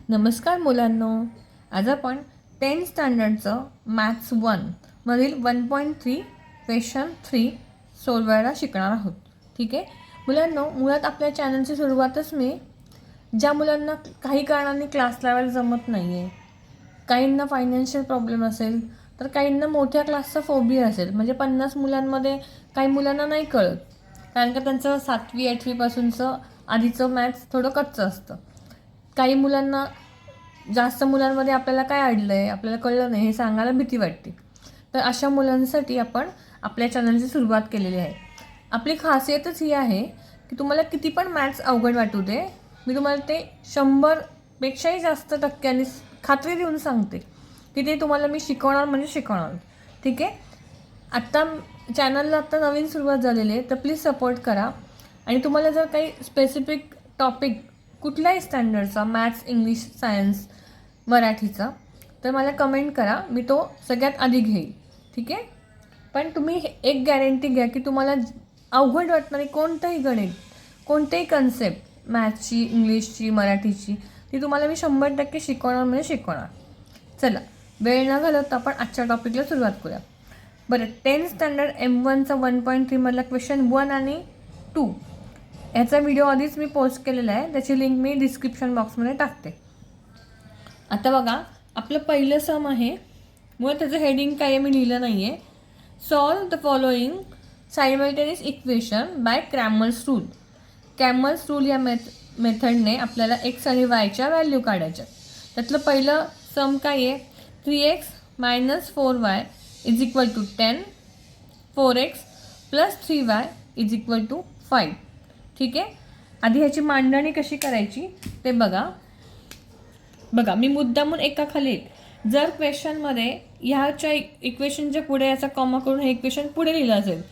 नमस्कार मुलांनो, आज आपण 10th स्टँडर्डचं मॅथ्स 1 मधील 1.3 क्वेश्चन 3 सोडवायला शिकणार आहोत. ठीक आहे मुलांनो, मुळात आपल्या चॅनलची सुरुवातच मी ज्या मुलांना काही कारणांनी क्लास लावायला जमत नाही आहे, काहींना फायनान्शियल प्रॉब्लेम असेल, तर काहींना मोठ्या क्लासचा फोबिया असेल. म्हणजे 50 मुलांमध्ये काही मुलांना नाही कळत, कारण का त्यांचं 7वी 8वीपासूनचं आधीचं मॅथ्स थोडं कच्चं असतं. काही मुलांना, जास्त मुलांमध्ये आपल्याला काय अडलं आहे, आपल्याला कळलं नाही हे सांगायला भीती वाटते. तर अशा मुलांसाठी आपण आपल्या चॅनलची सुरुवात केलेली आहे. आपली खासियतच ही आहे की तुम्हाला किती पण मॅथ्स अवघड वाटू दे, मी तुम्हाला ते 100पेक्षाही जास्त टक्क्यांनी खात्री देऊन सांगते की ते तुम्हाला मी शिकवणार म्हणजे शिकवणार. ठीक आहे. आत्ता चॅनलला आत्ता नवीन सुरुवात झालेली आहे, तर प्लीज सपोर्ट करा. आणि तुम्हाला जर काही स्पेसिफिक टॉपिक कुठल्याही स्टँडर्डचा, मॅथ्स, इंग्लिश, सायन्स, मराठीचा, तर मला कमेंट करा, मी तो सगळ्यात आधी घेईल. ठीक आहे. पण तुम्ही एक गॅरंटी घ्या की तुम्हाला अवघड वाटणारी कोणतंही गणित, कोणतेही कन्सेप्ट, मॅथ्सची, इंग्लिशची, मराठीची, ती तुम्हाला मी 100% शिकवणार म्हणजे शिकवणार. चला, वेळ न घालवता आपण आजच्या टॉपिकला सुरुवात करूया. बरं, 10th स्टँडर्ड M1चा 1.3 मधला क्वेश्चन 1 आणि 2 याचा व्हिडिओ आधीच मी पोस्ट केलेला आहे, त्याची लिंक मी डिस्क्रिप्शन बॉक्समध्ये टाकते. आता बघा, आपलं पहिलं सम आहे, मुळे त्याचं हेडिंग काय मी लिहिलं नाही आहे. Solve the following simultaneous equation by Cramer's rule. Cramer's rule या मेथडने आपल्याला एक्स आणि वायच्या व्हॅल्यू काढायच्या. त्यातलं पहिलं सम काय आहे, 3x - 4y is equal to 10, 4x + 3y is equal to 5. ठीक आहे. आधी ह्याची मांडणी कशी करायची ते बघा. मी मुद्दामून एकाखाली एक, जर क्वेश्चनमध्ये ह्याच्या इक्वेशनच्या पुढे याचा कॉमा करून हे इक्वेशन पुढे लिहिलं असेल,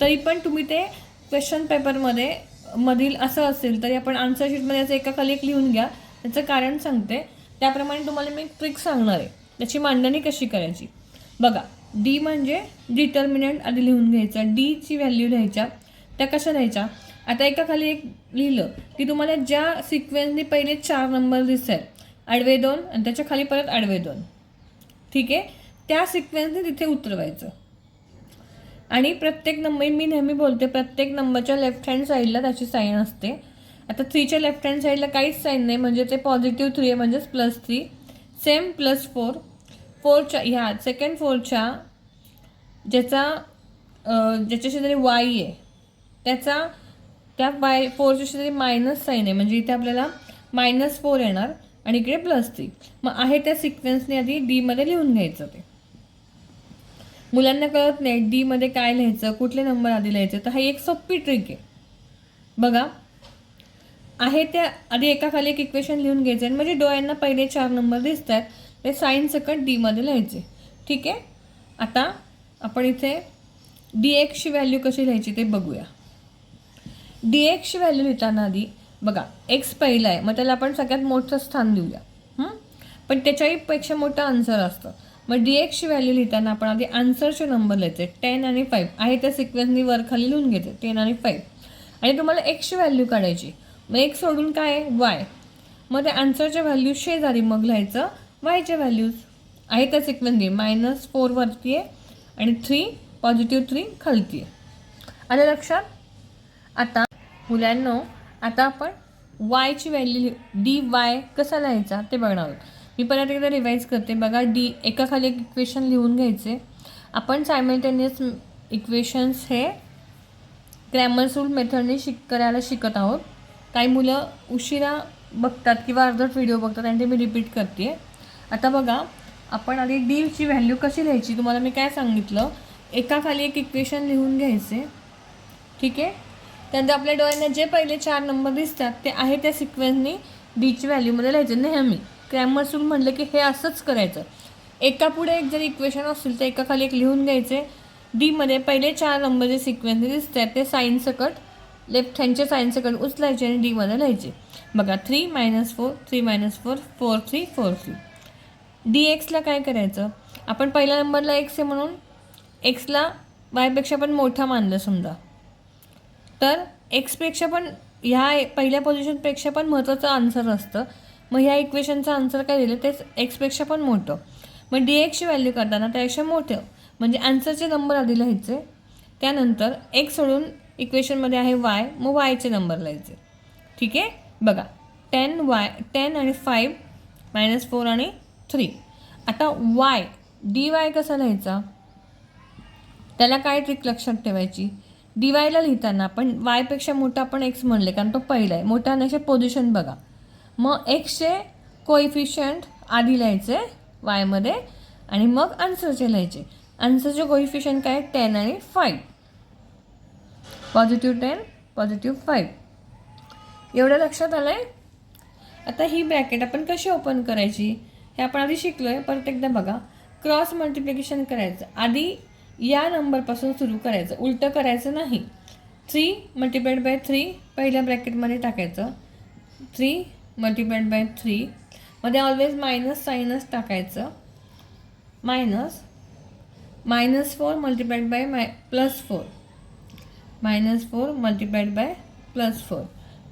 तरी पण तुम्ही ते क्वेश्चन पेपरमध्ये मधील असं असेल तरी आपण आन्सर शीटमध्ये याचं एकाखाली एक लिहून घ्या. त्याचं कारण सांगते, त्याप्रमाणे तुम्हाला मी ट्रिक सांगणार आहे. त्याची मांडणी कशी करायची बघा. डी म्हणजे डिटर्मिनंट आधी लिहून घ्यायचा, डीची व्हॅल्यू लिहायच्या. त्या कशा लिहायच्या, आता एकाखाली एक लिहिलं की तुम्हाला ज्या सिक्वेन्सनी पहिले 4 नंबर दिसेल, आडवे 2 आणि त्याच्या खाली परत आडवे 2, ठीक आहे, त्या सिक्वेन्सने तिथे उतरवायचं. आणि प्रत्येक नंबर, मी नेहमी बोलते, प्रत्येक नंबरच्या लेफ्ट हँड साईडला त्याची साईन असते. आता 3च्या लेफ्ट हँड साईडला काहीच साईन नाही, म्हणजे ते पॉझिटिव्ह 3 आहे, म्हणजेच +3. सेम +4, 4च्या ह्या सेकंड 4च्या ज्याच्याशी तरी y आहे, त्याचा त्या y4च्या तरी मायनस साईन आहे, म्हणजे इथे आपल्याला -4 येणार आणि इकडे +3. मग आहे त्या सिक्वेन्सने आधी डीमध्ये लिहून घ्यायचं. ते मुलांना कळत नाही डीमध्ये काय लिहायचं, कुठले नंबर आधी लिहायचे, तर हा एक सोपी ट्रिक आहे. बघा, आहे त्या आधी एकाखाली एक इक्वेशन लिहून घ्यायचं आणि म्हणजे डोळ्यांना पहिले 4 नंबर दिसतात ते साईन सकट डीमध्ये लिहायचे. ठीक आहे. आता आपण इथे dxची व्हॅल्यू कशी लिहायची ते बघूया. dxची व्हॅल्यू लिहिताना आधी बघा, x पहिला आहे, मग त्याला आपण सगळ्यात मोठं स्थान देऊया. पण त्याच्याही पेक्षा मोठं आन्सर असतं. मग dxची व्हॅल्यू लिहिताना आपण आधी आन्सरचे नंबर लिहायचे, 10 आणि 5 आहे त्या सिक्वेन्सनी वर खाली लिहून घेते, 10 आणि 5. आणि तुम्हाला एक्सची व्हॅल्यू काढायची, मग x सोडून काय आहे, y. मग त्या आन्सरच्या व्हॅल्यू शेजारी मग लिहायचं वायच्या व्हॅल्यूज, आहे त्या सिक्वेन्सनी -4 वरती आहे आणि 3 +3 खालती आहे. आलं लक्षात. आता मुलांनो, आता आपण वायची व्हॅल्यू dy कसा लिहायचा ते बघणार आहोत. मी परत एकदा रिवाईज करते. बघा, डी एकाखाली एक इक्वेशन लिहून घ्यायचे. आपण सायमल्टेनियस इक्वेशन्स हे क्रॅमर्स रूल मेथडने करायला शिकत आहोत. काही मुलं उशिरा बघतात किंवा अर्धवट व्हिडिओ बघतात आणि ते मी रिपीट करते. आता बघा, आपण आधी डीची व्हॅल्यू कशी लिहायची तुम्हाला मी काय सांगितलं, एकाखाली एक इक्वेशन लिहून घ्यायचे. ठीक आहे. त्यानंतर आपल्या डोळ्यांना जे पहिले 4 नंबर दिसतात ते आहे त्या सिक्वेन्सनी डीची व्हॅल्यूमध्ये लिहायचं. नेहमी क्रॅमर्स रूल म्हटलं की हे असंच करायचं. एकापुढे एक जर इक्वेशन असेल तर एकाखाली एक लिहून घ्यायचे. डीमध्ये पहिले 4 नंबर जे सिक्वेन्सनी दिसतात ते साईन सकट, लेफ्ट हँडच्या साईन सकट उचलायचे आणि डीमध्ये लिहायचे. बघा, 3 - 4, 3 - 4, 4 3 4 3. dxला काय करायचं, आपण पहिल्या नंबरला x आहे म्हणून एक्सला वायपेक्षा पण मोठा मानलं समजा, तर एक्सपेक्षा पण ह्या पहिल्या पोझिशनपेक्षा पण महत्त्वाचं आन्सर असतं. मग ह्या इक्वेशनचं आन्सर काय दिलं तेच एक्सपेक्षा पण मोठं. मग डी एक्सची व्हॅल्यू करताना त्यापेक्षा मोठं म्हणजे आन्सरचे नंबर आधी लिहायचे. त्यानंतर एक्स सोडून इक्वेशनमध्ये आहे वाय, मग वायचे नंबर लिहायचे. ठीक आहे. बघा 10 आणि 5 -4 आणि 3. आता वाय डी वाय कसा लिहायचा, त्याला काय ट्रिक लक्षात ठेवायची. डी वायला लिहिताना आपण वायपेक्षा मोठा आपण एक्स म्हणले कारण तो पहिला आहे. मोठा होण्याची पोझिशन बघा. मग एक्सचे कोइफिशियंट आधी लिहायचे वायमध्ये आणि मग आन्सरचे लिहायचे. आन्सरचे कोइफिशियंट काय 10 आणि 5. +10 +5. एवढं लक्षात आलं आहे. आता ही ब्रॅकेट आपण कशी ओपन करायची हे आपण आधी शिकलो आहे. परत एकदा बघा. क्रॉस मल्टिप्लिकेशन करायचं. आधी या नंबरपासून सुरू करायचं, उलटं करायचं नाही. 3 × 3 पहिल्या ब्रॅकेटमध्ये टाकायचं. 3 × 3 मध्ये ऑलवेज मायनस साईनच टाकायचं. -4 × -4 +4 -4 × +4.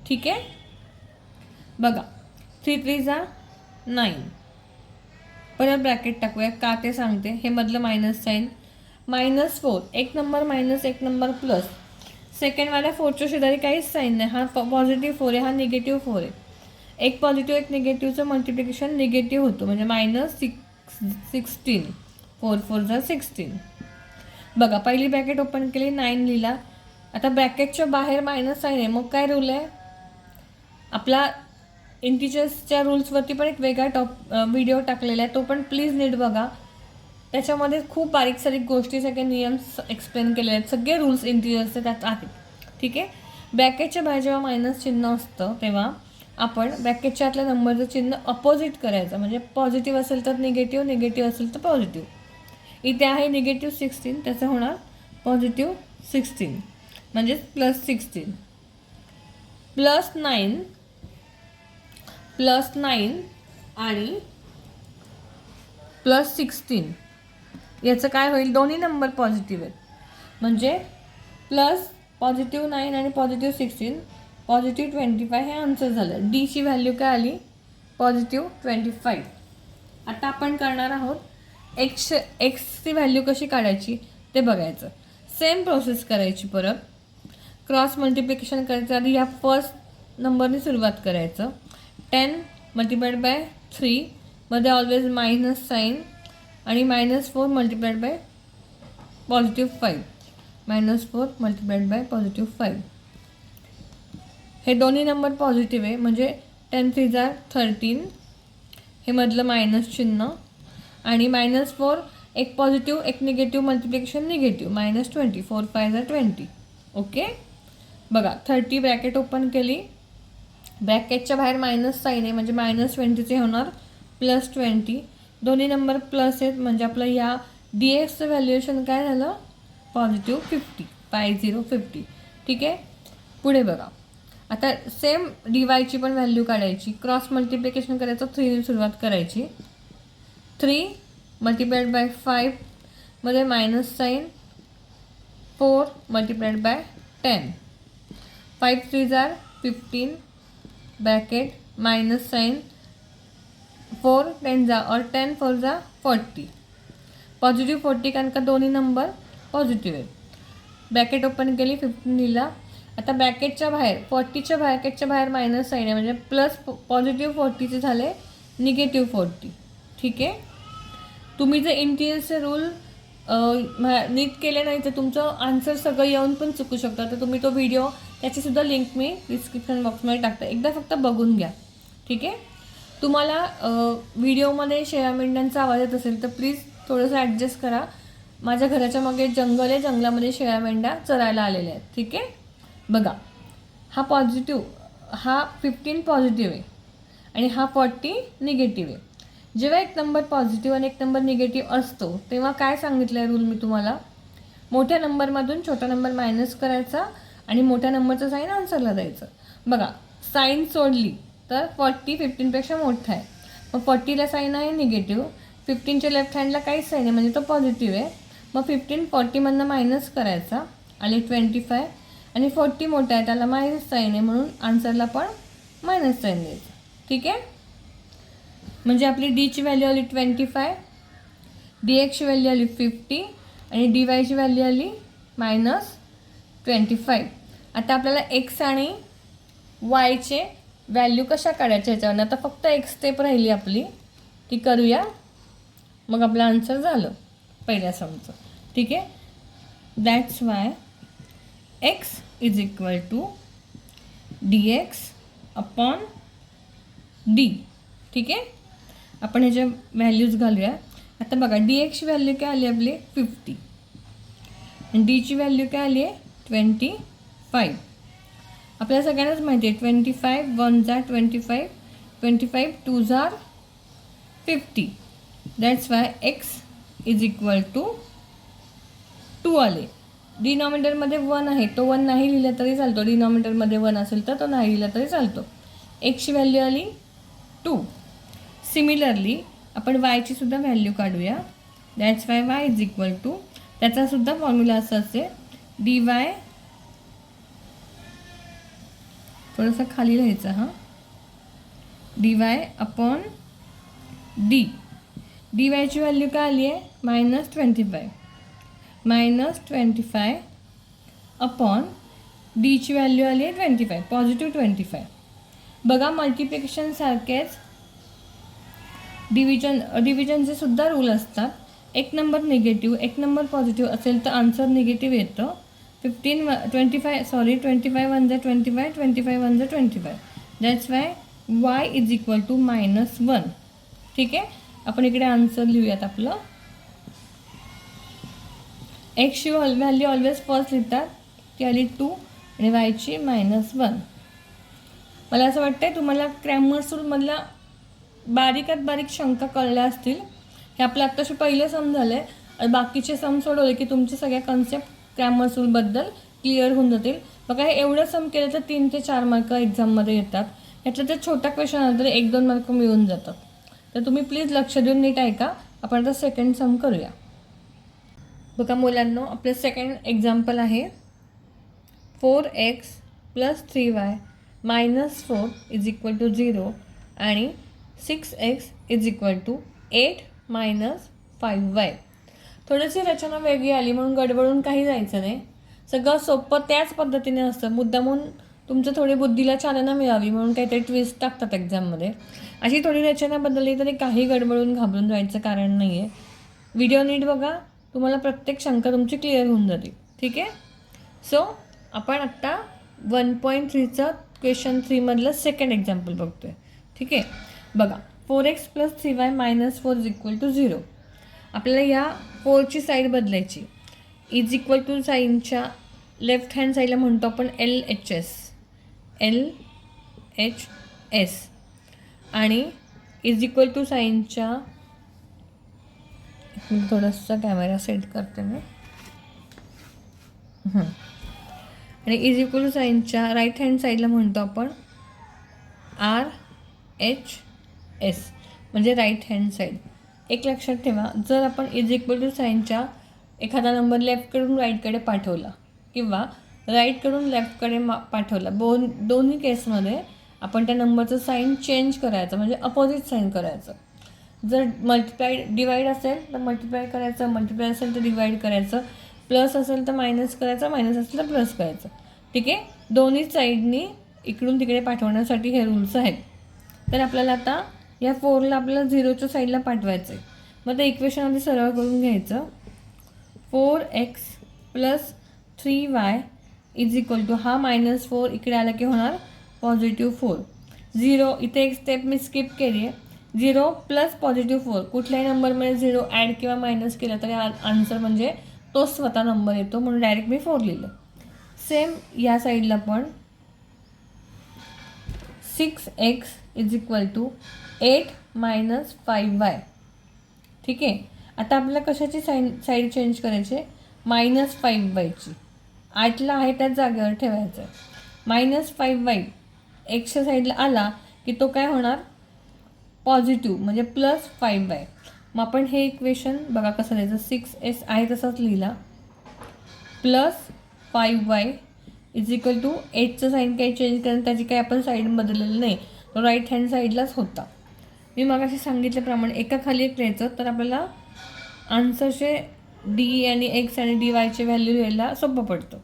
ठीक आहे. बघा 3 3 9. परत ब्रॅकेट टाकूया का ते सांगते. हे मधलं मायनस साईन. -4 एक नंबर मायनस एक नंबर प्लस. सेकंडवाल्या 4च्या शेजारी काहीच साईन नाही. हा पॉझिटिव्ह 4 आहे, हा निगेटिव्ह 4 आहे. एक पॉझिटिव्ह एक निगेटिव्हचं मल्टिप्लिकेशन निगेटिव्ह होतं म्हणजे -16. 4 4 16. बघा पहिली ब्रॅकेट ओपन केली 9 लिहिला. आता ब्रॅकेटच्या बाहेर मायनस साईन आहे. मग काय रूल आहे आपला. इंटिजर्सच्या रूल्सवरती पण एक वेगळा व्हिडिओ टाकलेला आहे, तो पण प्लीज नीट बघा. त्याच्यामध्ये खूप बारीक सारीक गोष्टी सगळे नियम एक्सप्लेन केलेले आहेत. सगळे रूल्स इंटिजर्सचे त्यात आहेत. ठीक आहे. ब्रॅकेटच्या बाहेर जेव्हा मायनस चिन्ह असतं तेव्हा आपण ब्रॅकेटच्या आतल्या नंबरचं चिन्ह अपोजिट करायचं. म्हणजे पॉझिटिव्ह असेल तर निगेटिव्ह, निगेटिव्ह असेल तर पॉझिटिव्ह. इथे आहे -16 त्याचं होणार +16 म्हणजे +16. +9 आणि +16 याचं काय होईल. दोन्ही नंबर पॉझिटिव्ह आहेत म्हणजे +9 आणि +16 +25 हे आन्सर झालं. डीची व्हॅल्यू काय आली +25. आता आपण करणार आहोत एक्सची व्हॅल्यू कशी काढायची ते बघायचं. सेम प्रोसेस करायची. परत क्रॉस मल्टिप्लिकेशन करायचं. आधी या फर्स्ट नंबरने सुरुवात करायचं. 10 × 3 मध्ये ऑलवेज मायनस साईन आणि -4 × +5 -4 × +5. हे दोन्ही नंबर पॉझिटिव्ह आहे म्हणजे 10 3 13. हे मधलं मायनस चिन्ह आणि -4 एक पॉझिटिव्ह एक निगेटिव्ह मल्टिप्लिकेशन निगेटिव्ह -20 4 5 20. ओके. बघा 30 ब्रॅकेट ओपन केली. ब्रॅकेटच्या बाहेर मायनस साईन आहे म्हणजे -20चे होणार +20. दोन्ही नंबर प्लस आहेत म्हणजे आपलं या डी एक्सचं व्हॅल्युएशन काय झालं +50 50. ठीक आहे. पुढे बघा. आता सेम डी वायची पण व्हॅल्यू काढायची. क्रॉस मल्टिप्लिकेशन करायचं. 3 सुरुवात करायची. 3 × 5 मध्ये minus sign 4 × 10 5 3 15 bracket minus sign 4 10 और 10 4 40. पॉझिटिव्ह 40 कारण का दोन्ही नंबर पॉझिटिव्ह आहेत. ब्रॅकेट ओपन केली 15 लिहिला. आता ब्रॅकेटच्या बाहेर 40च्या ब्रॅकेटच्या बाहेर मायनस साईन आहे म्हणजे प्लस पॉझिटिव्ह 40चे झाले निगेटिव्ह 40. ठीक आहे. तुम्ही जर इंटिजर्सचे रूल नीट केले नाही तर तुमचं आन्सर सगळं येऊन पण चुकू शकतं. तर तुम्ही तो व्हिडिओ त्याचीसुद्धा लिंक मी डिस्क्रिप्शन बॉक्समध्ये टाकते. एकदा फक्त बघून घ्या. ठीक आहे. तुम्हाला व्हिडिओमध्ये शेळ्या मेंढ्यांचा आवाज येत असेल तर प्लीज थोडंसं ॲडजस्ट करा. माझ्या घराच्या मागे जंगल आहे, जंगलामध्ये शेळ्या मेंढ्या चरायला आलेल्या आहेत. ठीक आहे. बघा हा पॉझिटिव्ह, हा 15 पॉझिटिव्ह आहे आणि हा 40 निगेटिव्ह आहे. जेव्हा एक नंबर पॉझिटिव्ह आणि एक नंबर निगेटिव्ह असतो तेव्हा काय सांगितलं आहे रूल मी तुम्हाला, मोठ्या नंबरमधून छोटा नंबर मायनस करायचा आणि मोठ्या नंबरचं साईन आन्सरला द्यायचं. बघा साईन सोडली तर 40 15पेक्षा मोठा आहे. मग 40ला साईन आहे निगेटिव्ह, 15च्या लेफ्ट हँडला काहीच साईन आहे म्हणजे तो पॉझिटिव्ह आहे. मग 15 40मधनं मायनस करायचा आणि 25 आणि 40 मोठा आहे त्याला मायनस साईन आहे म्हणून आन्सरला पण मायनस साईन द्यायचं. ठीक आहे. म्हणजे आपली डीची व्हॅल्यू आली 25, डी एक्सची व्हॅल्यू आली 50 आणि डी वायची व्हॅल्यू आली -25. आता आपल्याला एक्स आणि वायचे व्हॅल्यू कशा काढायच्या ह्याच्यावर. आता फक्त एक स्टेप राहिली आपली, ती करूया, मग आपलं आन्सर झालं पहिल्या समचं. ठीक आहे. That's Y x is equal to dx upon D. ठीक आहे. आपण ह्याच्या व्हॅल्यूज घालूया. आता बघा dxची व्हॅल्यू काय आली आपली 50 आणि डीची व्हॅल्यू काय आली आहे 25. आपल्याला सगळ्यांनाच माहिती आहे 25 1 जा 25, 25 2 जा 50. That's Y x is equal to 2 आले. डिनॉमिनेटरमध्ये 1 आहे, तो 1 नाही लिहिला तरी चालतो. डिनॉमिनेटरमध्ये 1 असेल तर तो नाही लिहिला तरी चालतो. एक्सची व्हॅल्यू आली 2. सिमिलरली आपण वायची सुद्धा व्हॅल्यू काढूया. That's why y is equal to, त्याचा सुद्धा फॉर्म्युला असा असेल डी वाय, थोडंसं खाली लिहायचं हां, d y upon d. D वायची व्हॅल्यू काय आली आहे -25, -25 अपॉन डीची व्हॅल्यू आली आहे 25, +25. बघा मल्टिप्लिकेशन सारखेच डिव्हिजनचे सुद्धा रूल असतात. एक नंबर निगेटिव्ह, एक नंबर पॉझिटिव्ह असेल तर आन्सर निगेटिव्ह येतं. 25 1 जा 25, 25 1 जा 25. That's why y is equal to -1. ठीक आहे. आपण इकडे आन्सर लिहूयात आपलं. एक्सची व्हॅल्यू ऑलवेज फर्स्ट लिहितात, ती आली 2 आणि वायची -1. मला असं वाटतं तुम्हाला क्रॅमर्स रूलमधला बारीकात बारीक शंका कळल्या असतील. हे आपलं आत्ताशी पहिलं सम झालं आहे आणि बाकीचे सम सोडवले की तुमचे सगळ्या कन्सेप्ट क्रॅमर्स रूलबद्दल क्लिअर होऊन जातील. बघा हे एवढं सम केलं तर 3 ते 4 मार्क एक्झाममध्ये येतात. ह्यातलं तर छोटा क्वेश्चन आला तर 1-2 मार्क मिळून जातात. तर तुम्ही प्लीज लक्ष देऊन नीट ऐका. आपण आता सेकंड सम करूया. बघा मुलांनो, आपलं सेकंड एक्झाम्पल आहे 4x + 3y - 4 is equal to 0 आणि 6x is equal to 8 - 5y. थोडीशी रचना वेगळी आली म्हणून गडबडून काही जायचं नाही. सगळं सोपं त्याच पद्धतीने असतं. मुद्दामून तुमचं थोडी बुद्धीला चालना मिळावी म्हणून काहीतरी ट्विस्ट टाकतात एक्झाममध्ये. अशी थोडी रचना बदलली तरी काही गडबडून घाबरून जायचं कारण नाही आहे. व्हिडिओ नीट बघा, तुम्हाला प्रत्येक शंका तुमची क्लिअर होऊन जाते. ठीक आहे. सो आपण आत्ता 1.3चं क्वेश्चन 3मधलं सेकंड एक्झाम्पल बघतो आहे. ठीक आहे. बघा 4x + 3y - 4 is equal to 0. आपल्याला या 4ची साईड बदलायची. इज इक्वल टू साईनच्या लेफ्ट हँड साईडला म्हणतो आपण LHS आणि इज इक्वल टू साईनच्या, थोडंसं कॅमेरा सेट करते मी, आणि इज इक्वल टू साईनच्या राईट हँड साईडला म्हणतो आपण RHS म्हणजे राईट हँड साईड. एक लक्षात ठेवा, जर आपण इज इक्वल टू साईनच्या एखादा नंबर लेफ्टकडून राईटकडे पाठवला किंवा राईटकडून लेफ्टकडे पाठवला, दोन्ही केसमध्ये आपण त्या नंबरचं साईन चेंज करायचं, म्हणजे अपोजिट साईन करायचं. जर डिवाईड असेल तर मल्टिप्लाय करायचं, मल्टिप्लाय असेल तर डिवाईड करायचं, प्लस असेल तर मायनस करायचं, मायनस असेल तर प्लस करायचं. ठीक आहे. दोन्ही साईडनी इकडून तिकडे पाठवण्यासाठी हे रूल्स आहेत. तर आपल्याला आता या 4ला आपल्याला 0च्या साईडला पाठवायचं आहे. मग ते इक्वेशन आधी सरळ करून घ्यायचं. 4x + 3y is equal to, हा -4 इकडे आला की होणार +4. 0 इथे एक स्टेप मी स्किप केली आहे. 0 + +4, कुठल्याही नंबरमध्ये 0 ॲड किंवा मायनस केलं तरी आन्सर म्हणजे तो स्वतः नंबर येतो, म्हणून डायरेक्ट मी 4 लिहिलं. सेम या साईडला पण 6x is equal to 8 - 5y. ठीक आहे. आता आपल्याला कशाची साईड चेंज करायची आहे, -5yची. 8ला आहे त्याच जागेवर ठेवायचं आहे. -5y एक्सच्या साईडला आला की तो काय होणार, पॉझिटिव्ह म्हणजे +5y. मग आपण हे इक्वेशन बघा कसं लिहायचं, 6s आहे तसाच लिहिला, +5y इज इक्वल टू 8चं साईन काही चेंज करून त्याची काही आपण साईड बदललेली नाही, तो राईट हँड साईडलाच होता. मी मगाशी सांगितल्याप्रमाणे एका खाली एक लिहायचं, तर आपल्याला आन्सरचे डी आणि एक्स आणि डी वायचे व्हॅल्यू लिहायला सोपं पडतं.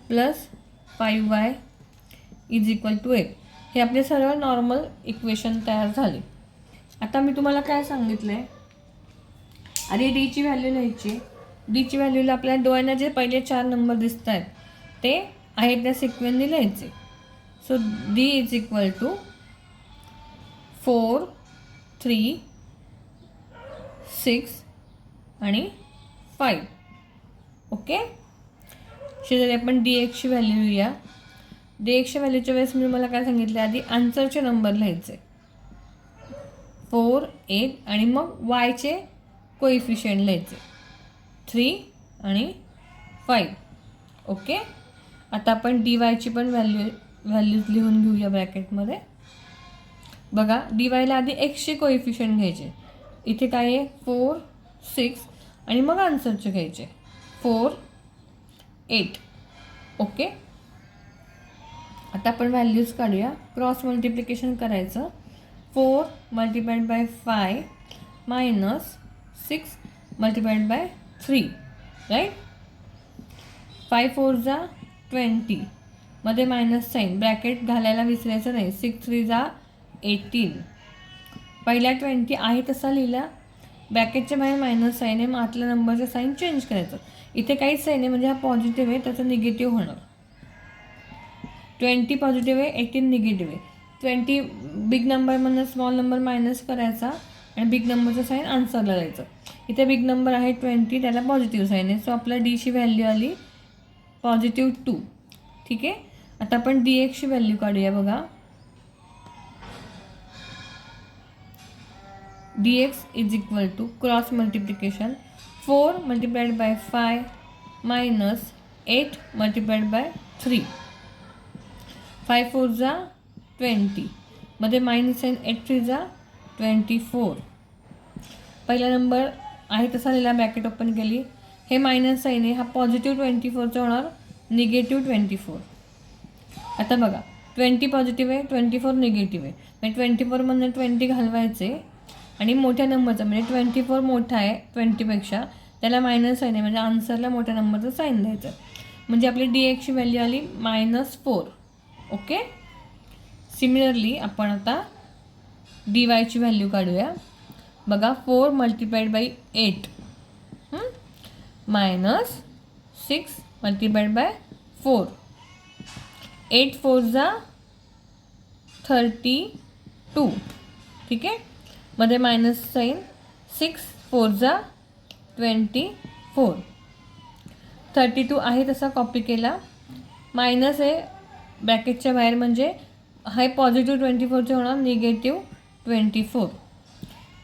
Plus 5y is equal to 8. हे आपले सर्व नॉर्मल इक्वेशन तयार झाले. आता मी तुम्हाला काय सांगितलं आहे, आधी डीची व्हॅल्यू लिहायची. डीची व्हॅल्यूला आपल्याला डोळ्यांना जे पहिले 4 नंबर दिसत आहेत ते आहेत त्या सिक्वेन्सने लिहायचे. So D is equal to 4, 3, 6 आणि 5. ओके. शेजारी आपण डी एक्सची व्हॅल्यू लिहूया. डी एक्सच्या व्हॅल्यूच्या वेळेस मी मला काय सांगितलं, आधी आन्सरचे नंबर लिहायचे 4, 8 आणि मग वायचे कोइफिशियंट लिहायचे 3 आणि 5. ओके. आता आपण डी वायची पण व्हॅल्यूज लिहून घेऊया ब्रॅकेटमध्ये. बघा, डी वायला आधी एक्सचे कोइफिशियंट घ्यायचे. इथे काय आहे 4, 6 आणि मग आन्सरचे घ्यायचे 4, 8. ओके. आता आपण व्हॅल्यूज काढूया. क्रॉस मल्टिप्लिकेशन करायचं. 4 मल्टिप्लाइड बाय 5 मायनस 6 मल्टिप्लाइड बाय 3. राईट. 5 4 जा 20 मध्ये मायनस साईन ब्रॅकेट घालायला विसरायचं नाही. 6 3 जा 18. पहिला 20 आहे तसा लिहिला, ब्रॅकेटच्या बाहेर मायनस साईन आहे, मग आतल्या नंबरचं साईन चेंज करायचं. इथे काहीच साईन आहे म्हणजे हा पॉझिटिव्ह आहे, त्याचं निगेटिव्ह होणार. 20 पॉझिटिव्ह आहे, 18 निगेटिव्ह आहे. 20 बिग नंबरमधनं स्मॉल नंबर मायनस करायचा आणि बिग नंबरचं साईन आन्सरला जायचं. इथे बिग नंबर आहे 20, त्याला पॉझिटिव्ह साईन आहे. सो आपल्या डीची व्हॅल्यू आली +2. ठीक आहे. आता आपण डी एक्सची व्हॅल्यू काढूया. बघा, D x is equal to cross multiplication 4 multiplied by 5 minus 8 multiplied by 3. 5 4 जा 20 मध्ये मायनस साईन 8 3 जा 24. पहिला नंबर आहे तसा लिहिला, ब्रॅकेट ओपन केली. हे मायनस साईन आहे, हा पॉझिटिव्ह 24चा होणार निगेटिव्ह 24. आता बघा, 20 पॉझिटिव्ह आहे, 24 निगेटिव्ह आहे. म्हणजे 24मधनं 20 घालवायचे आणि मोठ्या नंबरचा म्हणजे 24 मोठा आहे 20पेक्षा, त्याला मायनस साईन आहे म्हणजे आन्सरला मोठ्या नंबरचं साईन द्यायचं. म्हणजे आपली डी एक्सची व्हॅल्यू आली -4. ओके. सिमिलरली आपण आता डी वायची व्हॅल्यू काढूया. बघा, 4 multiplied bye 8 minus 6 multiplied bye 4. 8 4 जा 32. ठीक आहे. मध्ये मायनस साईन 6 4 जा 24. 32 आहे तसा कॉपी केला, मायनस आहे ब्रॅकेटच्या बाहेर म्हणजे हा पॉझिटिव्ह 24चे होणार निगेटिव्ह 24.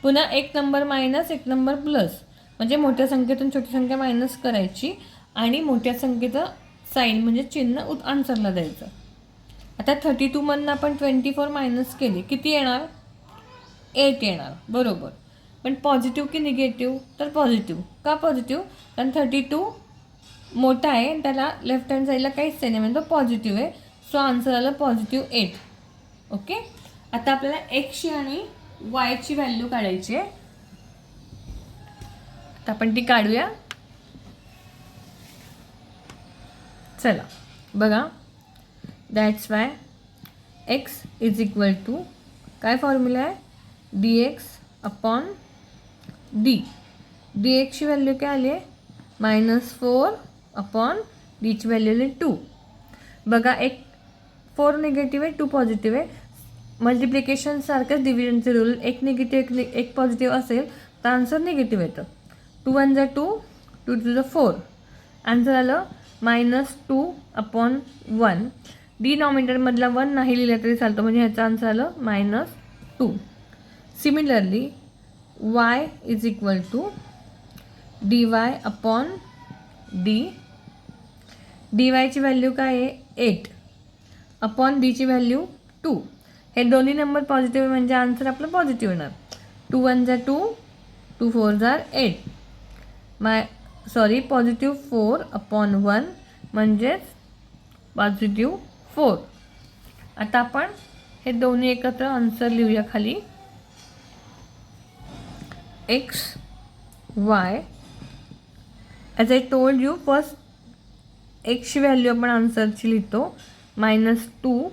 पुन्हा एक नंबर मायनस एक नंबर प्लस, म्हणजे मोठ्या संख्येतून छोटी संख्या मायनस करायची आणि मोठ्या संख्येचं साईन म्हणजे चिन्ह आन्सरला द्यायचं. आता 32मधनं आपण 24 मायनस केले, किती येणार? 8 येणार. बरोबर. पण पॉझिटिव्ह की निगेटिव्ह? तर पॉझिटिव्ह. का पॉझिटिव्ह? कारण 32 मोठा आहे, त्याला लेफ्ट हँड साईडला काहीच नाही म्हणजे तो पॉझिटिव्ह आहे. सो आन्सर आलं +8. ओके. आता आपल्याला एक्सची आणि वायची व्हॅल्यू काढायची आहे. आता आपण ती काढूया. चला बघा, that's Y x is equal to काय फॉर्म्युला आहे? dx upon d. डी एक्सची व्हॅल्यू काय आली आहे? -4 अपॉन डीची व्हॅल्यू आली 2. बघा, एक 4 निगेटिव्ह आहे 2 पॉझिटिव्ह आहे. मल्टिप्लिकेशन सारखंच डिव्हिजनचे रूल, एक निगेटिव्ह एक पॉझिटिव्ह असेल तर आन्सर निगेटिव्ह येतं. 2 1 जा 2, 2 2 जा 4. आन्सर आलं -2 अपॉन 1. डिनॉमिनेटरमधला 1 नाही लिहिलं तरी चालतं, म्हणजे ह्याचं आन्सर आलं -2. Similarly y is equal to dy upon d. D वायची व्हॅल्यू काय आहे? 8 अपॉन डीची व्हॅल्यू 2. हे दोन्ही नंबर पॉझिटिव्ह म्हणजे आन्सर आपलं पॉझिटिव्ह येणार. 2 1 जा 2, 2 4 जा 8. +4 अपॉन 1 म्हणजेच +4. आता आपण हे दोन्ही एकत्र आन्सर लिहूया खाली. X y. As I told you, first एक्सची व्हॅल्यू आपण आन्सरची लिहितो -2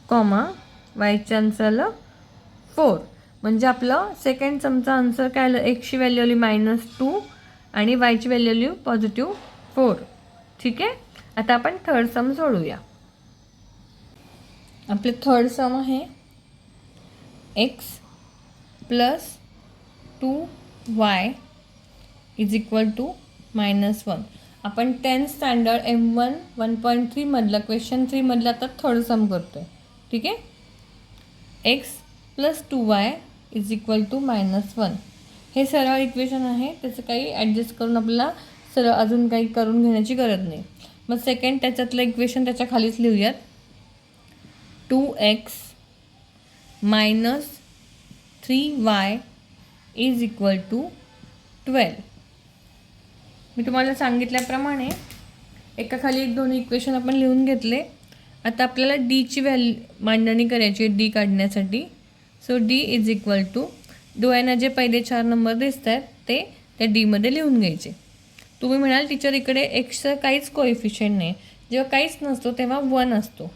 कॉमा वायचे आन्सर आलं 4. म्हणजे आपलं सेकंड समचा आन्सर काय आलं, एक्सची व्हॅल्यू आली -2 आणि वायची व्हॅल्यू आली +4. ठीक आहे. आता आपण थर्ड सम सोडूया. आपले थर्ड सम आहे x plus 2y is equal to -1. आपण 10th स्टँडर्ड M1 1.3 मधलं क्वेश्चन 3 मधलं आता थर्ड सम करतो आहे. ठीक आहे. X plus 2y is equal to -1. हे सरळ इक्वेशन आहे, त्याचं काही ॲडजस्ट करून आपल्याला सरळ अजून काही करून घेण्याची गरज नाही. मग सेकंड त्याच्यातलं इक्वेशन त्याच्या खालीच लिहूयात. 2x - 3y is equal to 12. मी तुम्हाला सांगितल्याप्रमाणे एका खाली एक दोन इक्वेशन आपण लिहून घेतले. आता आपल्याला डीची मांडणी करायची आहे डी काढण्यासाठी. So D is equal to डोळ्यांना जे पहिले 4 नंबर दिसत आहेत ते त्या डीमध्ये लिहून घ्यायचे. तुम्ही म्हणाल टीचर इकडे एक्सचं काहीच कोएफिशियंट नाही. जेव्हा काहीच नसतो तेव्हा 1 असतो.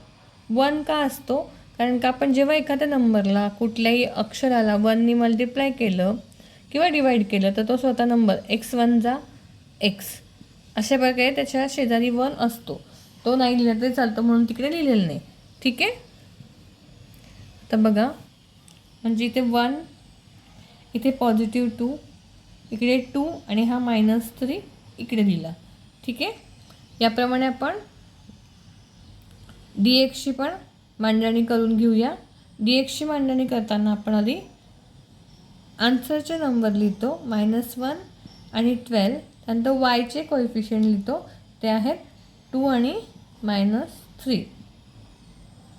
1 का असतो? कारण का आपण जेव्हा एखाद्या नंबरला कुठल्याही अक्षराला 1नी मल्टिप्लाय केलं किंवा डिवाईड केलं तर तो स्वतः नंबर x1 जा x अशा प्रकारे त्याच्या शेजारी 1 असतो. तो नाही लिहिला तरी चालतं म्हणून तिकडे लिहिलेलं नाही. ठीक आहे. तर बघा, म्हणजे इथे 1, इथे +2, इकडे 2 आणि हा -3 इकडे लिहिला. ठीक आहे. याप्रमाणे आपण dxची पण मांडणी करून घेऊया. dxची मांडणी करताना आपण आधी आन्सरचे नंबर लिहितो -1 आणि 12. त्यानंतर वायचे कोएफिशियंट लिहितो, ते आहेत 2 आणि -3.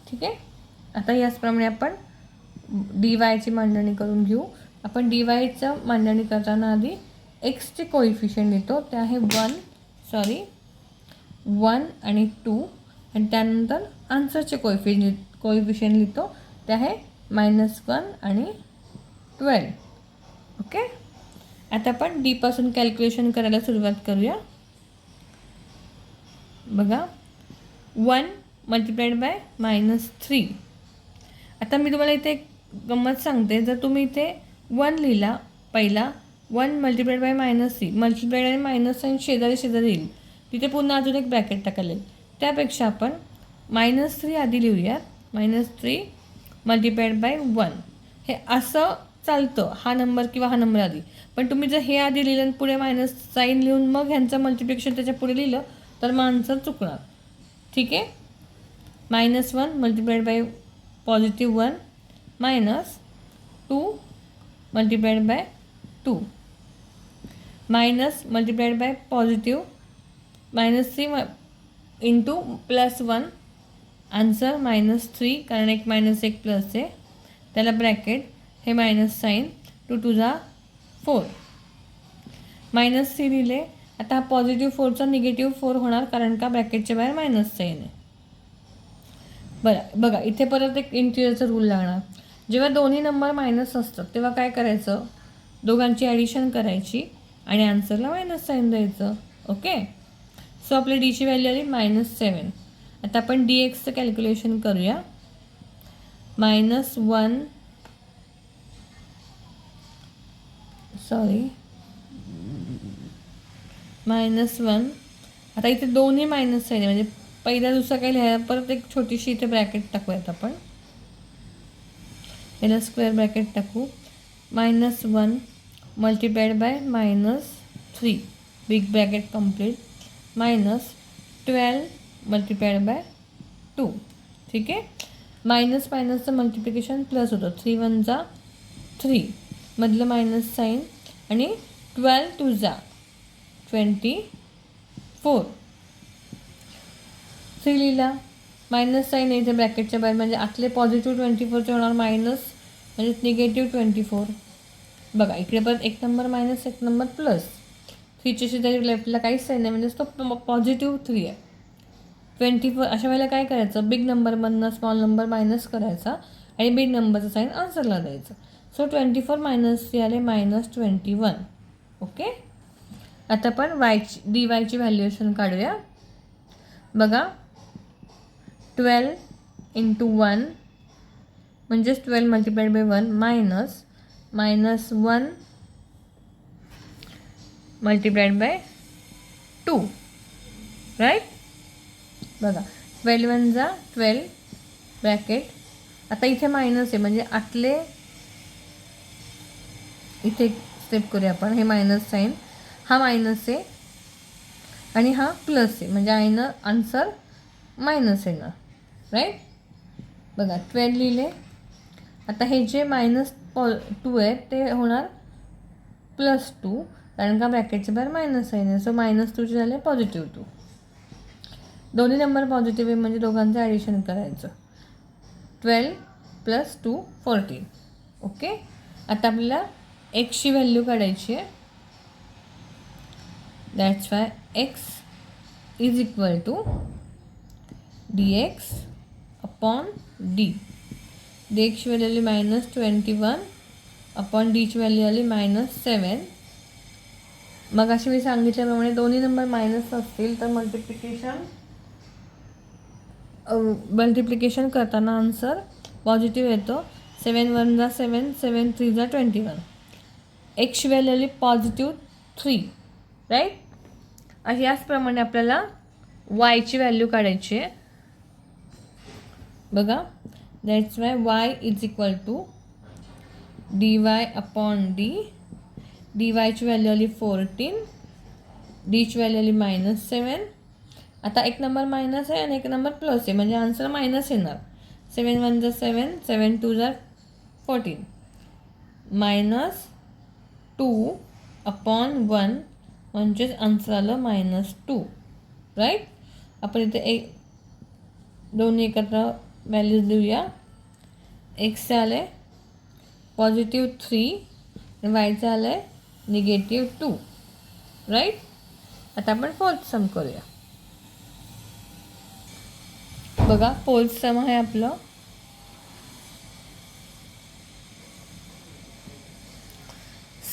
ठीक आहे. आता याचप्रमाणे आपण dy ची मांडणी करून घेऊ. आपण dy चं मांडणी करताना आधी एक्सचे कोएफिशियंट लिहितो, ते आहे 1 आणि 2 आणि त्यानंतर आन्सरचे कोएफिशियंट लिहितो, ते आहे -1 आणि 12. ओके. आता आपण डीपासून कॅल्क्युलेशन करायला सुरुवात करूया. बघा, 1 मल्टिप्लाइड बाय -3. आता मी तुम्हाला इथे एक गंमत सांगते. जर तुम्ही इथे 1 लिहिला पहिला, 1 मल्टिप्लाइड बाय -3, मल्टिप्लाइड आणि मायनस साईन शेजारी येईल, तिथे पुन्हा अजून एक ब्रॅकेट टाकायला येईल. त्यापेक्षा आपण -3 आधी लिहूयात. -3 मल्टिप्लाइड बाय 1 हे असं चालतं, हा नंबर किंवा हा नंबर आधी. पण तुम्ही जर हे आधी लिहिलं आणि पुढे मायनस साईन लिहून मग ह्यांचं मल्टिप्लिकेशन त्याच्या पुढे लिहिलं तर मग आन्सर चुकणार. ठीक आहे. -1 multiplied by +1 -2 multiplied by 2 minus multiplied by positive -3 into +1 answer -3, कारण एक मायनस एक प्लस आहे, त्याला ब्रॅकेट, हे मायनस साईन, 2 2 जा 4 -3 लिहिले. आता हा +4चा -4 होणार, कारण का ब्रॅकेटच्या बाहेर मायनस साईन आहे. बरं बघा, इथे परत एक इंटिरियरचा रूल लागणार. जेव्हा दोन्ही नंबर मायनस असतात तेव्हा काय करायचं, दोघांची ॲडिशन करायची आणि आन्सरला मायनस साईन द्यायचं. ओके. सो आपली डीची व्हॅल्यू आली -7. आता आपण dxचं कॅल्क्युलेशन करूया. -1 आता इथे दोन्ही मायनस साईन आहे, म्हणजे पहिला दुसरा काही लिहायला परत एक छोटीशी इथे ब्रॅकेट टाकूयात आपण. याला स्क्वेअर ब्रॅकेट टाकू. -1 multiplied by -3 big bracket complete -12 multiplied by 2. ठीक आहे. मायनस मायनसचं मल्टिप्लिकेशन प्लस होतं, 3 1 जा 3 मधलं मायनस साईन आणि 12 2 जा 24. 3 लिहिला, मायनस साईन आहे इथे ब्रॅकेटच्या बाहेर, म्हणजे आतले +24चे होणार मायनस, म्हणजे -24. बघा, इकडे परत एक नंबर मायनस एक नंबर प्लस. 3च्या शेजारी लेफ्टला काहीच साईन नाही, म्हणजे तो +3 आहे. 24 अशा वेळेला काय करायचं, बिग नंबरमधनं स्मॉल नंबर मायनस करायचा आणि बिग नंबरचं साईन आन्सरला द्यायचं. सो 24 मायनस 3 आले -21. ओके. आता आपण dy ची व्हॅल्युएशन काढूया. बघा 12 × 1 म्हणजेच 12 multiplied by 1 -1 multiplied by 2. Right. बघा 12 × 1 = 12 ब्रॅकेट. आता इथे मायनस आहे म्हणजे आतले इथे स्टेप करूया आपण. हे मायनस साईन, हा मायनस आहे आणि हा प्लस आहे म्हणजे आन्सर मायनस येणार. राईट. बघा 12 लिहिले. आता हे जे -2 आहे ते होणार +2 कारण का ब्रॅकेटच्या बाहेर मायनस आहे. सो -2 जे झाले +2. दोन्ही नंबर पॉझिटिव्ह आहे म्हणजे दोघांचं ॲडिशन करायचं. 12 + 2 14. ओके. आता आपल्याला एक्सची व्हॅल्यू काढायची आहे. That's y x = dx upon d. dxची व्हॅल्यू आली -21 अपॉन डीची व्हॅल्यू आली -7. मग अशी मी सांगितल्याप्रमाणे दोन्ही नंबर मायनस असतील तर मल्टिप्लिकेशन करताना आन्सर पॉझिटिव्ह येतो. 7 × 1 = 7, 7 × 3 = 21. एक्सची व्हॅल्यू आली +3. राईट. याचप्रमाणे आपल्याला वायची व्हॅल्यू काढायची आहे. बघा that's Y y = dy upon d. dy ची व्हॅल्यू आली 14, डीची व्हॅल्यू आली -7. आता एक नंबर मायनस आहे आणि एक नंबर प्लस आहे म्हणजे आन्सर मायनस येणार. 7 × 1 = 7, 7 × 2 = 14. -2 अपॉन 1 म्हणजेच आन्सर आलं -2. राईट. आपण इथे दोन्ही एकत्र व्हॅल्यूज देऊया. एक्सचे आले +3 आणि वायचे आले -2. राईट. आता आपण फोर्थ सम करूया. बघा फोर्थ सम आहे आपलं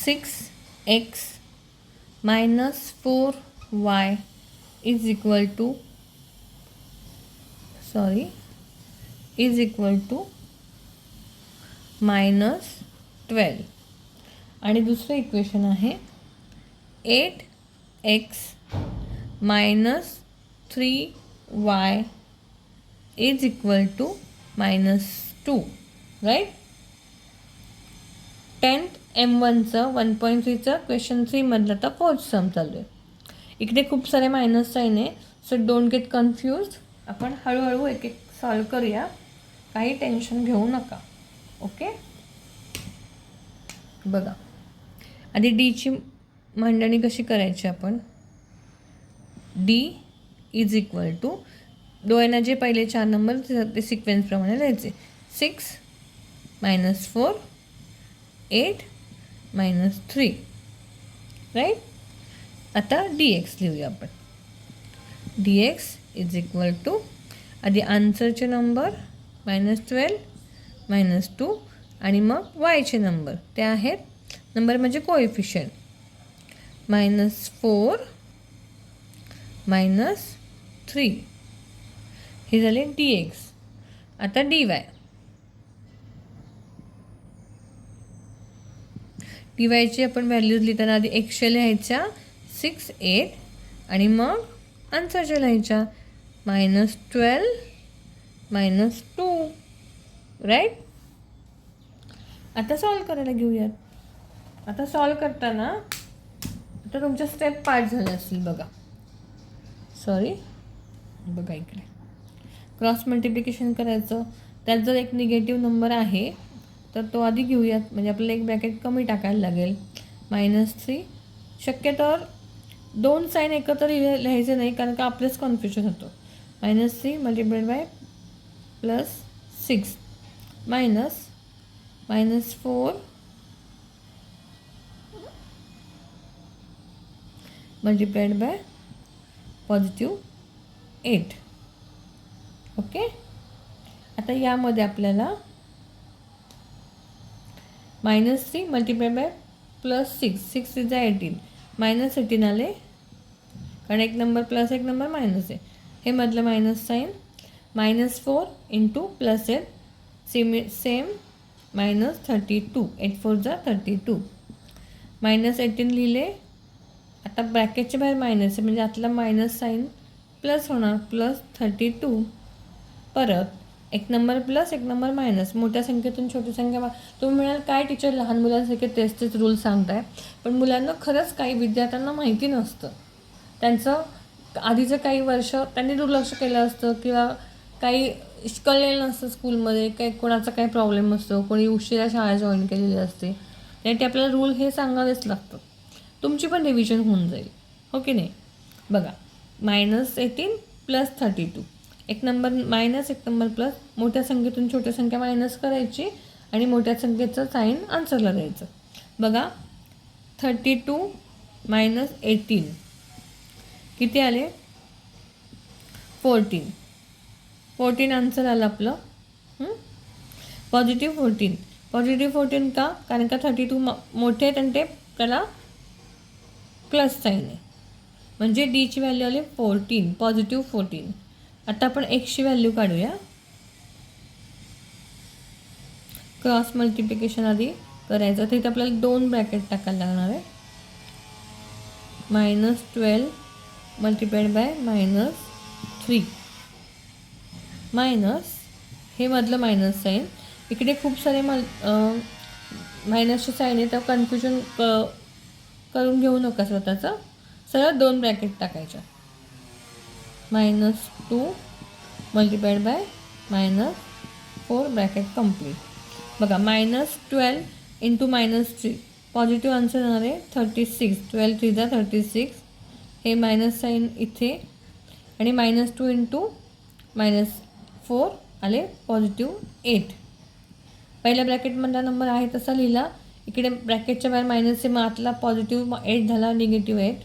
6x - 4y is equal to -12. आणि दुसरं इक्वेशन आहे 8x - 3y is equal to -2. Right. 10th M1चं 1.3चं क्वेश्चन 3 मधलं आता फोर्थ सम चालू आहे. इकडे खूप सारे मायनस साईन आहे. So don't get confuse. आपण हळूहळू एक एक सॉल्व करूया. काही टेन्शन घेऊ नका. ओके. बघा आधी डीची मांडणी कशी करायची आपण. डी = डोळ्यांना पहिले 4 नंबर ते सिक्वेन्सप्रमाणे लिहायचे. 6 - 4 8 - 3. राईट. आता dx लिहूया आपण. dx = आधी आन्सरचे नंबर -12 -2 आणि मग वायचे नंबर ते आहेत नंबर म्हणजे कोएफिशियंट -4 -3. हे झाले dx. आता dy. ची आपण व्हॅल्यूज लिहिताना आधी एक्सच्या लिहायच्या 6 8 आणि मग आन्सरच्या लिहायच्या -12 -2. राईट. आता सॉल्व करायला घेऊयात. आता सॉल्व करताना आता तुमच्या स्टेप 5 झाले असतील. बघा बघा इकडे क्रॉस मल्टिप्लिकेशन करायचं. त्यात जर एक निगेटिव्ह नंबर आहे तर तो आधी घेऊयात म्हणजे आपल्याला एक ब्रॅकेट कमी टाकायला लागेल. -3. शक्यतोवर 2 साईन एकत्र लिहायचे नाही कारण का आपलंच कन्फ्युजन होतं. -3 multiplied by +6 -4 multiplied bye +8. Okay. आता यामध्ये आपल्याला -3 मल्टिप्लाय बाय +6, 6 इज 18, -18 आले, कारण एक नंबर प्लस एक नंबर मायनस आहे, हे मधलं मायनस साईन, -4 इंटू प्लस आहे सेम -32, 8 4 जा 32, -18 लिहिले. आता ब्रॅकेटच्या बाहेर मायनस आहे म्हणजे आतला मायनस साईन प्लस होणार, +32. परत एक नंबर प्लस एक नंबर मायनस, मोठ्या संख्येतून छोटी संख्या तुम्ही म्हणाल काय टीचर लहान मुलांसारखे तेच रूल सांगताय, पण मुलांना खरंच काही विद्यार्थ्यांना माहिती नसतं. त्यांचं आधीचं काही वर्ष त्यांनी दुर्लक्ष केलं असतं किंवा काही कळलेलं नसतं स्कूलमध्ये, काही कोणाचा काही प्रॉब्लेम असतो, कोणी उशिरा शाळा जॉईन केलेली असते, त्यासाठी आपल्याला रूल हे सांगावेच लागतं. तुमची पण रिव्हिजन होऊन जाईल, हो की नाही. बघा, -18 + 32, एक नंबर मायनस एक नंबर प्लस, मोठ्या संख्येतून छोटी संख्या मायनस करायची आणि मोठ्या संख्येचं साईन आन्सरला द्यायचं. बघा 32 - 18 किती आले, 14. 14 आन्सर आलं आपलं. +14. +14 का, कारण का 32 मोठे आहेत आणि ते त्याला प्लस साईन आहे, म्हणजे डीची व्हॅल्यू आली 14, +14. आता आपण एक्सची व्हॅल्यू काढूया. क्रॉस मल्टिप्लिकेशन आधी करायचं, तर इथे आपल्याला 2 ब्रॅकेट टाकायला लागणार आहे. -12 मल्टिप्लाइड बाय -3 मायनस हे मधलं मायनस साईन, इकडे खूप सारे मायनसचे साईन आहे, तर कन्फ्युजन करून घेऊ नका स्वतःचं, सरळ 2 ब्रॅकेट टाकायच्या. -2 मल्टिप्लाइड बाय -4 ब्रॅकेट कंप्लीट. बघा -12 इंटू -3 पॉझिटिव्ह आन्सर येणार आहे 36, 12 3 जा 36, हे मायनस साईन इथे, आणि -2 इंटू -4 आले +8. पहिल्या ब्रॅकेटमधला नंबर आहे तसा लिहिला, इकडे ब्रॅकेटच्या बाहेर मायनस आहे, मग आतला +8 झाला, -8.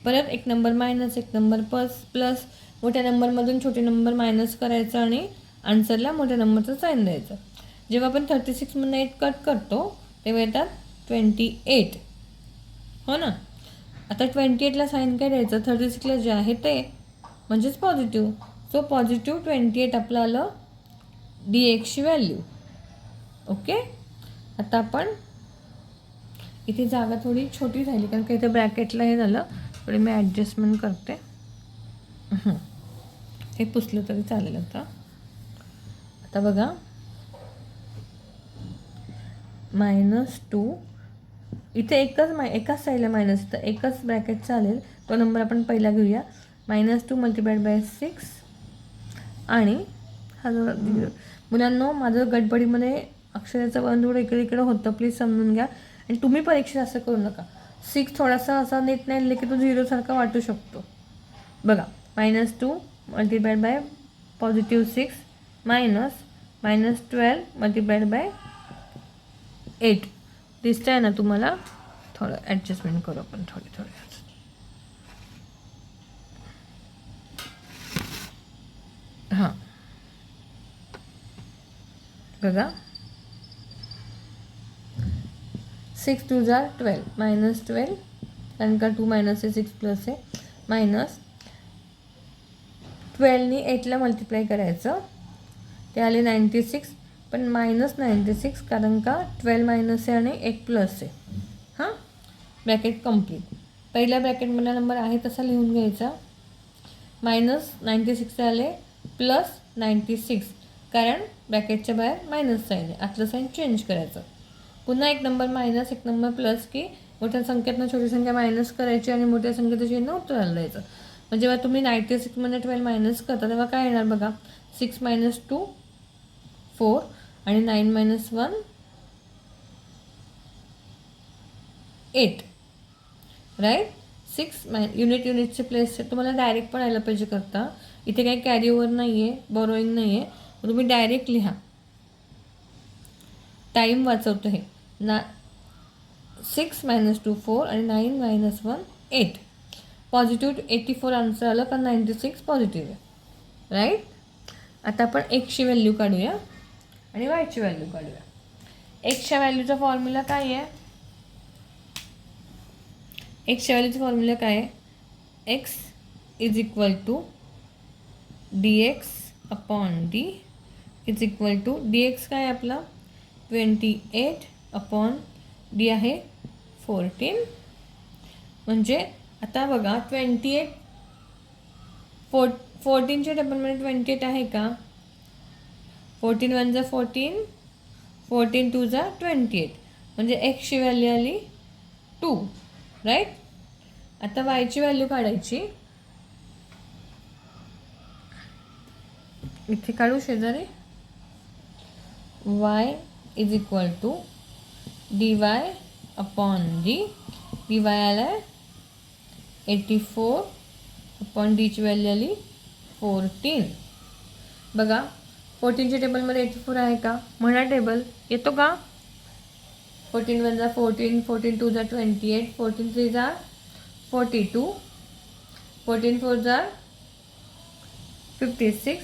परत एक नंबर मायनस एक नंबर प्लस, मोठ्या नंबरमधून छोटे नंबर मायनस करायचं आणि आन्सरला मोठ्या नंबरचं साईन द्यायचं. जेव्हा आपण 36मधून 8 कट करतो तेव्हा येतात 28, हो ना. आता 28ला साईन काय द्यायचं, 36ला जे आहे ते म्हणजेच पॉझिटिव्ह, सो +28 आपलं आलं dxची व्हॅल्यू. ओके. आता आपण इथे जागा थोडी छोटी झाली कारण का इथे ब्रॅकेटला हे झालं, थोडी मी ॲडजस्टमेंट करते. हे पुसलं तरी चालेल. आता बघा -2 इथे एकाच साईडला मायनस तर एकच ब्रॅकेट चालेल, तो नंबर आपण पहिला घेऊया. -2 मल्टिप्लाइड बाय 6 आणि मुलांनो, माझं गडबडीमध्ये अक्षराचं बंधूड इकडे होतं, प्लीज समजून घ्या. आणि तुम्ही परीक्षेत असं करू नका. 6 थोडासा असा नीट नाही लिहिले की तो 0 सारखा वाटू शकतो. बघा -2 मल्टिप्लाइड बाय +6 -12 मल्टिप्लाइड बाय 8. दिसतंय ना तुम्हाला, थोडं ॲडजस्टमेंट करू आपण थोडी. हां बघा 6 2 जा 12, -12 कारण का 2 मायनस आहे 6 प्लस आहे, -12नी 8ला मल्टिप्लाय करायचं, ते आले 96, पण -96 कारण का 12 मायनस आहे आणि 1 प्लस आहे. हां, ब्रॅकेट कंप्लीट. पहिल्या ब्रॅकेटमधला नंबर आहे तसा लिहून घ्यायचा. -96 आले +96, कारण ब्रॅकेटच्या बाहेर मायनस साईन आहे, आतलं साईन चेंज करायचं. पुन्हा एक नंबर मायनस एक नंबर प्लस, की मोठ्या संख्येतनं छोटी संख्या मायनस करायची आणि मोठ्या संख्येचं चिन्ह उत्तराला द्यायचं. मग जेव्हा तुम्ही 96 12 मायनस करता तेव्हा काय येणार बघा, 6 - 2 4 आणि 9 - 1 8, राईट. 6 युनिटचे प्लेस तुम्हाला डायरेक्ट पण यायला पाहिजे करता, इथे काही कॅरी ओव्हर नाही आहे, बोरोईंग नाही आहे, तुम्ही डायरेक्ट लिहा, टाईम वाचवतो हे. 6 - 2 4 आणि 9 - 1 8, +84 आन्सर आलं, कारण 96 पॉझिटिव्ह आहे, राईट. आता आपण एक्सची व्हॅल्यू काढूया आणि वायची व्हॅल्यू काढूया. एक्सच्या व्हॅल्यूचा फॉर्म्युला काय आहे? एक्सच्या व्हॅल्यूचा फॉर्म्युला काय आहे? X is equal to dx upon D is equal to dx काय आहे आपला 28 अपॉन डी आहे 14. म्हणजे आता बघा 28 14च्या टेबलमध्ये 28 आहे का? 14 1 जा 14, 14 2 जा 28. म्हणजे एक्सची व्हॅल्यू आली 2, राईट. आता वायची व्हॅल्यू काढायची. इथे काढू शेजारी. y is equal to dy upon D. dy आला 84 अपॉन डीची व्हॅल्यू आली 14. बघा 14च्या टेबलमध्ये 84 आहे का? म्हणा टेबल येतो का? 14 1 जा 14, 14 2 जा 28, 14 3 जा 42, 14 4 जा 56,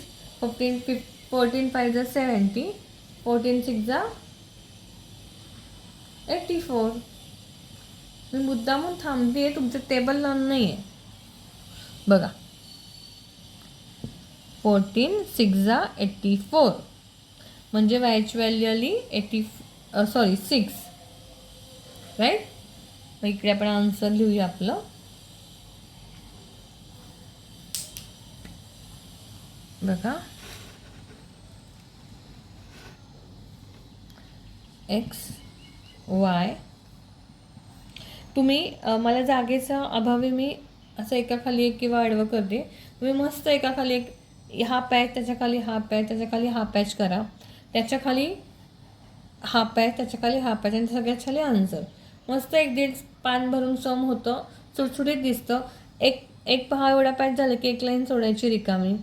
14 5 जा 70, 14 6 जा 84. मी मुद्दामून थांबते, तुमचं टेबल लावून नाही आहे. बघा 14 6 जा 84 म्हणजे वायची व्हॅल्यू आली 6, राईट. मग इकडे आपण आन्सर लिहूया आपलं. बघा एक्स वाय. तुम्ही मला जागेचा अभावी मी असं एकाखाली एक किंवा आडवं करते. तुम्ही मस्त एकाखाली एक हा पॅच, त्याच्याखाली हा पॅच, त्याच्याखाली हा पॅच करा, त्याच्याखाली हा पॅच, त्याच्याखाली हा पॅच आणि सगळ्यात खाली आन्सर. मस्त 1-1.5 पान भरून सम होतं, सुटसुटीत दिसतं. एक पहा एवढा पॅच झालं की एक लाईन सोडायची रिकामी,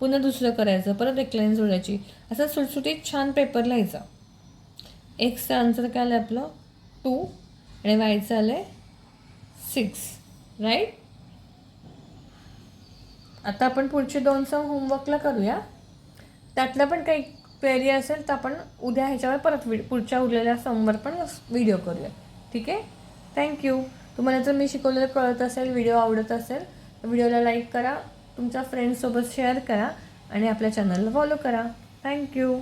पुन्हा दुसरं करायचं, परत एक लाईन सोडायची, असं सुटसुटीत छान पेपर लिहायचा. एक्सचं आन्सर काय आलं आपलं 2 आणि वायचं आलं 6, राईट. आता आपण पुढचे 2 सम होमवर्कला करूया. त्यातलं पण काही क्वेरी असेल तर आपण उद्या ह्याच्यावर परत पुढच्या उरलेल्या समवर पण व्हिडिओ करूया. ठीक आहे. थँक्यू. तुम्हाला जर मी शिकवलेलं कळत असेल, व्हिडिओ आवडत असेल तर व्हिडिओला लाईक करा, तुमच्या फ्रेंड्ससोबत शेअर करा आणि आपल्या चॅनलला फॉलो करा. थँक्यू.